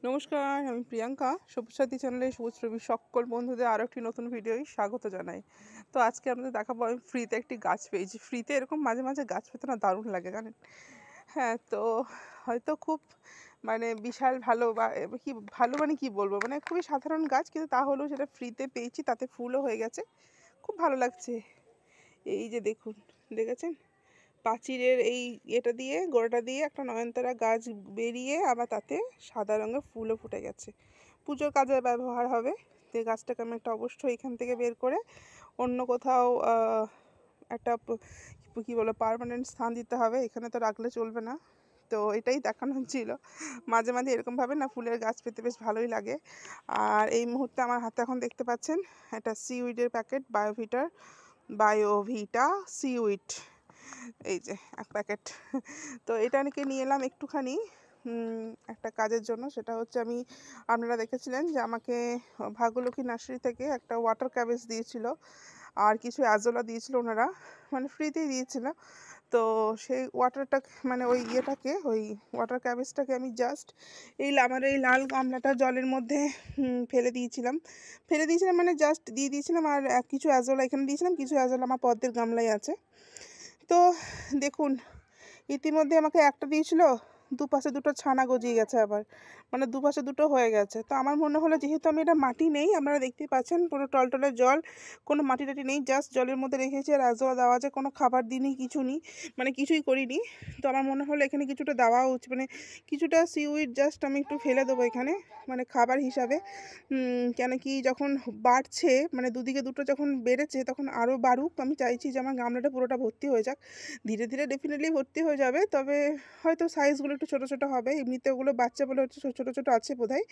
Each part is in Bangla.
নমস্কার, আমি প্রিয়াঙ্কা। সবুজ সাথী চ্যানেলে সবুজ প্রেমী সকল বন্ধুদের আরও একটি নতুন ভিডিওয় স্বাগত জানাই। তো আজকে আপনাদের দেখাবো আমি ফ্রিতে একটি গাছ পেয়েছি। ফ্রিতে এরকম মাঝে মাঝে গাছ পেতে না দারুণ লাগে জানেন। হ্যাঁ, তো হয়তো খুব বিশাল ভালো বা কি ভালো মানে কি বলবো, মানে খুবই সাধারণ গাছ, কিন্তু তাহলেও সেটা ফ্রিতে পেয়েছি, তাতে ফুলও হয়ে গেছে। খুব ভালো লাগছে। এই যে দেখুন, দেখেছেন প্রাচীরের এই এটা দিয়ে, গোড়াটা দিয়ে একটা নয়নতারা গাছ বেরিয়ে আবার তাতে সাদা রঙের ফুলও ফুটে গেছে। পুজোর কাজে ব্যবহার হবে। তো এই গাছটাকে আমি একটা অবশ্যই এখান থেকে বের করে অন্য কোথাও একটা কী বলো পার্মানেন্ট স্থান দিতে হবে, এখানে তো রাখলে চলবে না। তো এটাই দেখানো ছিল। মাঝে মাঝে এরকমভাবে না ফুলের গাছ পেতে বেশ ভালোই লাগে। আর এই মুহূর্তে আমার হাতে এখন দেখতে পাচ্ছেন একটা সিউইডের প্যাকেট, বায়োভিটা সিউইড, এই যে এক প্যাকেট। তো এটা নাকি নিয়ে এলাম একটুখানি একটা কাজের জন্য। সেটা হচ্ছে, আপনারা দেখেছিলেন যে আমাকে ভাগ্যলক্ষ্মী নার্সারি থেকে একটা ওয়াটার ক্যাবেজ দিয়েছিল আর কিছু অ্যাজোলা দিয়েছিল ওনারা, ফ্রিতেই দিয়েছিল। তো সেই ওয়াটারটা ওই ওয়াটার ক্যাবেজটাকে আমি জাস্ট আমার এই লাল গামলাটা জলের মধ্যে ফেলে দিয়েছিলাম মানে জাস্ট দিয়ে দিয়েছিলাম। আর কিছু অ্যাজোলা এখানে দিয়েছিলাম, কিছু অ্যাজোলা আমার পদ্মের গামলায় আছে। তো দেখুন, ইতিমধ্যে আমাকে একটা দিয়েছিল, দুপাশে দুটো ছানা গজিয়ে গেছে, আবার দুপাশে দুটো হয়ে গেছে। তো আমার মনে হলো যেহেতু আমি এটা মাটি নেই, আপনারা দেখতেই পাচ্ছেন পুরো টলটলে জল, কোনো মাটি টাটি নেই, জাস্ট জলের মধ্যে রেখেছি আর অ্যাজোলা দেওয়া আছে, কোনো খাবার দিইনি, কিছু নেই, কিছুই করিনি। তো আমার মনে হলো এখানে কিছুটা দেওয়া উচিত, কিছুটা সিউইড জাস্ট আমি একটু ফেলে দেবো এখানে, খাবার হিসাবে। কেন কি যখন বাড়ছে, দুদিকে দুটো যখন বেড়েছে, তখন আরও বাড়ুক। আমি চাইছি যে আমার গামলাটা পুরোটা ভর্তি হয়ে যাক। ধীরে ধীরে ডেফিনেটলি ভর্তি হয়ে যাবে, তবে হয়তো সাইজগুলো একটু ছোটো ছোটো হবে। এমনিতে ওগুলো বাচ্চা বলে হচ্ছে ছোটো ছোটো আছে বোধহয়,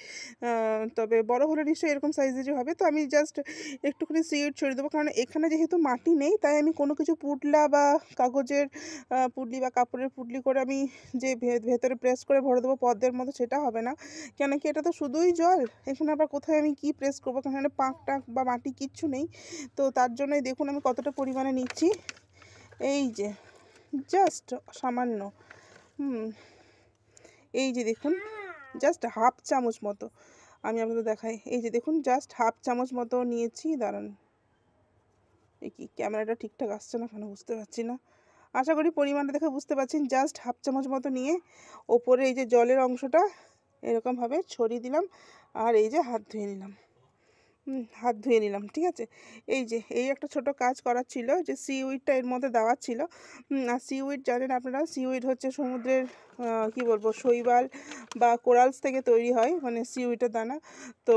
তবে বড় হলে নিশ্চয়ই এরকম সাইজেরই হবে। তো আমি জাস্ট একটুখানি সিউইড ছড়িয়ে দেবো, কারণ এখানে যেহেতু মাটি নেই, তাই আমি কোনো কিছু পুটলা বা কাগজের পুটলি বা কাপড়ের পুটলি করে আমি যে ভেতরে প্রেস করে ভরে দেবো পদ্মের মতো, সেটা হবে না। কেন কি এটা তো শুধুই জল, এখানে আবার কোথায় আমি কি প্রেস করবো, কারণ এখানে পাঁক টাক বা মাটি কিচ্ছু নেই। তো তার জন্যই দেখুন আমি কতটা পরিমাণে নিচ্ছি। এই যে জাস্ট সামান্য, এই যে দেখুন জাস্ট হাফ চামচ মতো, আমি আপনাদের দেখাই। এই যে দেখুন জাস্ট হাফ চামচ মতো নিয়েছি। দাঁড়ান, এই কি ক্যামেরাটা ঠিকঠাক আসছে না কেন বুঝতে পারছি না, আশা করি পরিমাণটা দেখে বুঝতে পারছেন। জাস্ট হাফ চামচ মতো নিয়ে ওপরে এই যে জলের অংশটা এরকমভাবে ছড়িয়ে দিলাম, আর এই যে হাত ধুয়ে নিলাম, ঠিক আছে। এই একটা ছোট কাজ করার ছিল, যে সিউইডটা এর মধ্যে দেওয়ার ছিল। আর সিউইড জানেন আপনারা, সিউইড হচ্ছে সমুদ্রের কি বলবো শৈবাল বা কোরালস থেকে তৈরি হয়, সিউইডের দানা। তো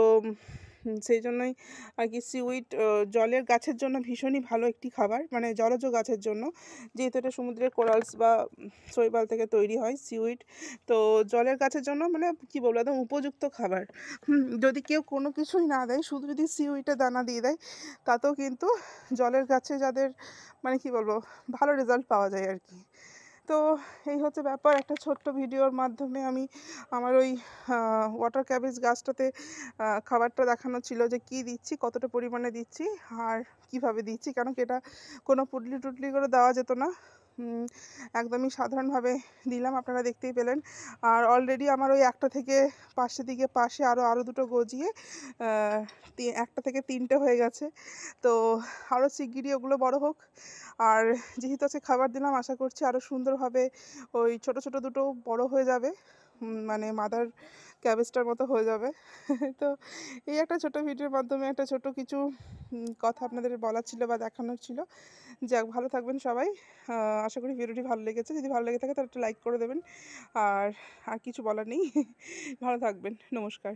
সেই জন্যই আর কি সিউইড জলের গাছের জন্য ভীষণই ভালো একটি খাবার, জলজ গাছের জন্য, যেহেতু এটা সমুদ্রের কোরালস বা শৈবাল থেকে তৈরি হয় সিউইড। তো জলের গাছের জন্য কি বলবো একদম উপযুক্ত খাবার। যদি কেউ কোনো কিছুই না দেয়, শুধু যদি সিউইডের দানা দিয়ে দেয়, তাতেও কিন্তু জলের গাছে যাদের কি বলবো ভালো রেজাল্ট পাওয়া যায় আর কি। তো এই হচ্ছে ব্যাপার। একটা ছোট্ট ভিডিওর মাধ্যমে আমি আমার ওই ওয়াটার ক্যাবেজ গাছটাতে খাবারটা দেখানো ছিল, যে কি দিচ্ছি, কতটা পরিমাণে দিচ্ছি আর কিভাবে দিচ্ছি। কেন কি এটা কোনো পুটলি টুটলি করে দেওয়া যেত না, একদমই সাধারণভাবে দিলাম, আপনারা দেখতেই পেলেন। আর অলরেডি আমার ওই একটা থেকে পাশে আরও দুটো গজিয়ে একটা থেকে তিনটে হয়ে গেছে। তো আরও শিগগিরই ওগুলো বড় হোক। আর যেহেতু আছে খাবার দিলাম, আশা করছি আরও সুন্দরভাবে ওই ছোট ছোট দুটো বড় হয়ে যাবে, মাদার ক্যাবেজটার মতো হয়ে যাবে। তো এই একটা ছোট ভিডিওর মাধ্যমে একটা ছোট কিছু কথা আপনাদের বলার ছিল বা দেখানোর ছিল। যাক, ভালো থাকবেন সবাই। আশা করি ভিডিওটি ভালো লেগেছে। যদি ভালো লেগে থাকে তাহলে একটা লাইক করে দেবেন। আর কিছু বলার নেই। ভালো থাকবেন। নমস্কার।